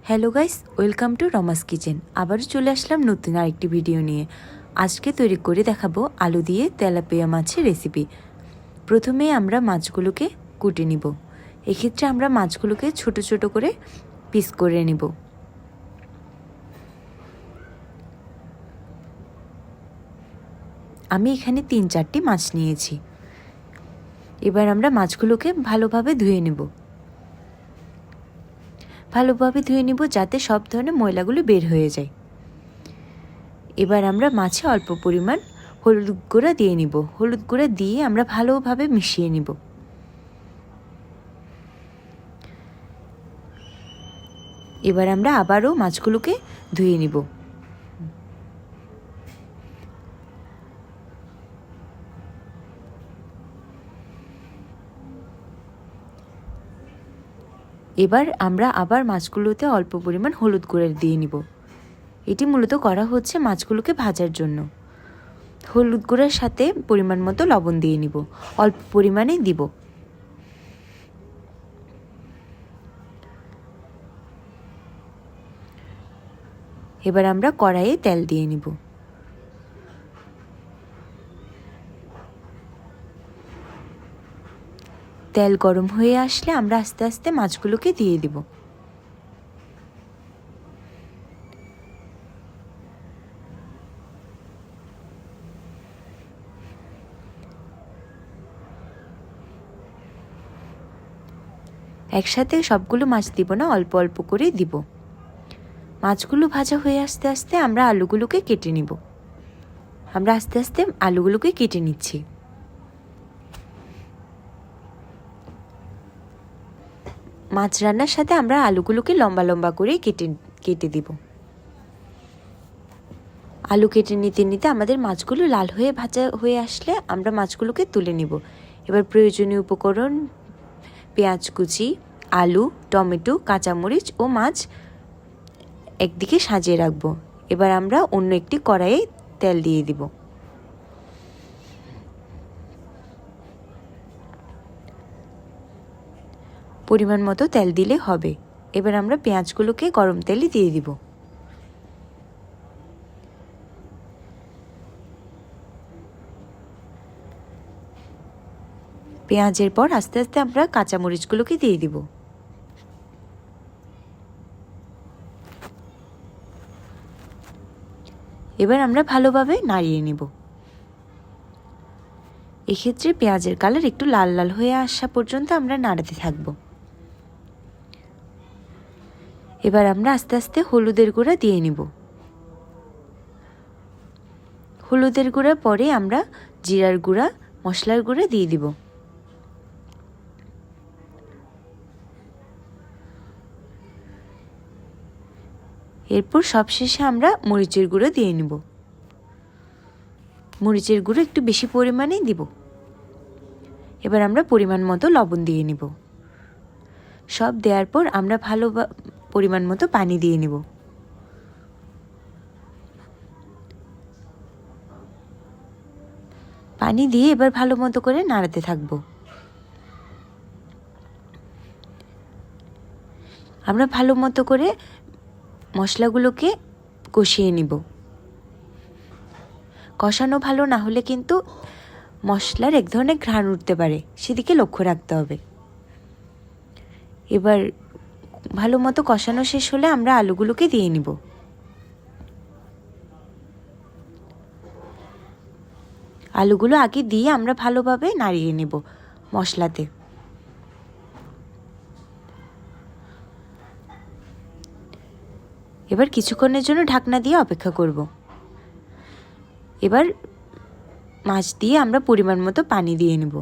Hello guys, welcome to Rama's kitchen. আবারও চলে আসলাম নতুন আরেকটি ভিডিও নিয়ে। আজকে তৈরি করে দেখাবো আলু দিয়ে তেলাপিয়া মাছের রেসিপি। প্রথমে আমরা মাছগুলোকে কুটে নিব। এক্ষেত্রে আমরা মাছগুলোকে ছোট ছোট করে পিস করে নিব। আমি এখানে 3-4টি মাছ নিয়েছি। এবার আমরা মাছগুলোকে ভালোভাবে ধুয়ে নেব। ভালোভাবে ধুয়ে নিব যাতে সব ধরনের ময়লাগুলো বের হয়ে যায়। এবার আমরা মাছে অল্প পরিমাণ হলুদ গুঁড়া দিয়ে নিব। হলুদ গুঁড়া দিয়ে আমরা ভালোভাবে মিশিয়ে নিব। এবার আমরা আবারও মাছগুলোকে ধুয়ে নিব। এবার আমরা আবার মাছগুলোতে অল্প পরিমাণ হলুদ গুঁড়া দিয়ে নিব। এটি মূলত করা হচ্ছে মাছগুলোকে ভাজার জন্য। হলুদ গুঁড়ার সাথে পরিমাণ মতো লবণ দিয়ে নিব, অল্প পরিমাণে দিব। এবার আমরা কড়াইয়ে তেল দিয়ে নিব। তেল গরম হয়ে আসলে আমরা আস্তে আস্তে মাছগুলোকে দিয়ে দিব। একসাথে সবগুলো মাছ দিব না, অল্প অল্প করে দিব। মাছগুলো ভাজা হয়ে আস্তে আস্তে আমরা আলুগুলোকে কেটে নিব। আমরা আস্তে আস্তে আলুগুলোকে কেটে নিচ্ছি। মাছ রান্নার সাথে আমরা আলুগুলোকে লম্বা লম্বা করে কেটে দিব। আলু কেটে নিতে নিতে আমাদের মাছগুলো লাল হয়ে ভাজা হয়ে আসলে আমরা মাছগুলোকে তুলে নিব। এবার প্রয়োজনীয় উপকরণ পেঁয়াজ কুচি, আলু, টমেটো, কাঁচামরিচ ও মাছ একদিকে সাজিয়ে রাখব। এবার আমরা অন্য একটি কড়াইয়ে তেল দিয়ে দিব। পরিমাণ মতো তেল দিলে হবে। এবার আমরা পেঁয়াজগুলোকে গরম তেলে দিয়ে দিব। পেঁয়াজের পর আস্তে আস্তে আমরা কাঁচামরিচগুলোকে দিয়ে দিব। এবার আমরা ভালোভাবে নাড়িয়ে নিব। এক্ষেত্রে পেঁয়াজের কালার একটু লাল লাল হয়ে আসা পর্যন্ত আমরা নাড়াতে থাকব। এবার আমরা আস্তে আস্তে হলুদের গুঁড়া দিয়ে নিব। হলুদের গুঁড়া পরে আমরা জিরার গুঁড়া, মশলার গুঁড়া দিয়ে দিব। এরপর সবশেষে আমরা মরিচের গুঁড়ো দিয়ে নিব। মরিচের গুঁড়ো একটু বেশি পরিমাণেই দিব। এবার আমরা পরিমাণ মতো লবণ দিয়ে নিব। সব দেওয়ার পর আমরা ভালো পরিমাণ মতো পানি দিয়ে নিব। পানি দিয়ে এবার ভালো মতো করে নাড়াতে থাকব। আমরা ভালো মতো করে মশলাগুলোকে কষিয়ে নিব। কষানো ভালো না হলে কিন্তু মশলার এক ধরনের ঘ্রাণ উঠতে পারে, সেদিকে লক্ষ্য রাখতে হবে। এবার ভালো মতো কষানো শেষ হলে আমরা আলুগুলোকে দিয়ে নিব। আলুগুলো আগে দিয়ে আমরা ভালোভাবে নাড়িয়ে নেব মশলাতে। এবার কিছুক্ষণের জন্য ঢাকনা দিয়ে অপেক্ষা করব। এবার মাছ দিয়ে আমরা পরিমাণ মতো পানি দিয়ে নেব।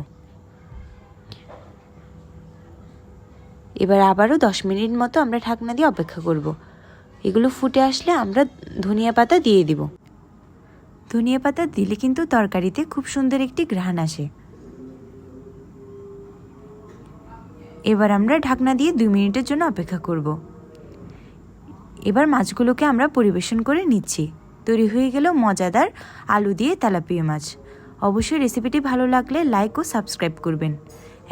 এবার আবারও 10 মিনিট মতো আমরা ঢাকনা দিয়ে অপেক্ষা করব। এগুলো ফুটে আসলে আমরা ধনিয়া পাতা দিয়ে দিব। ধনিয়া পাতা দিলে কিন্তু তরকারিতে খুব সুন্দর একটি ঘ্রাণ আসে। এবার আমরা ঢাকনা দিয়ে 2 মিনিটের জন্য অপেক্ষা করব। এবার মাছগুলোকে আমরা পরিবেশন করে নিচ্ছি। তৈরি হয়ে গেল মজাদার আলু দিয়ে তেলাপিয়া মাছ। অবশ্যই রেসিপিটি ভালো লাগলে লাইক ও সাবস্ক্রাইব করবেন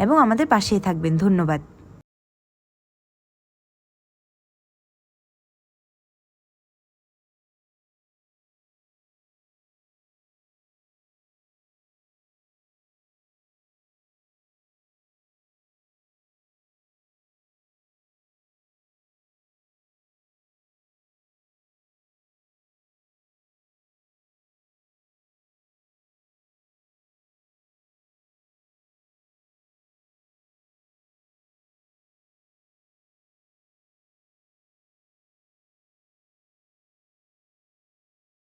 এবং আমাদের পাশেই থাকবেন। ধন্যবাদ।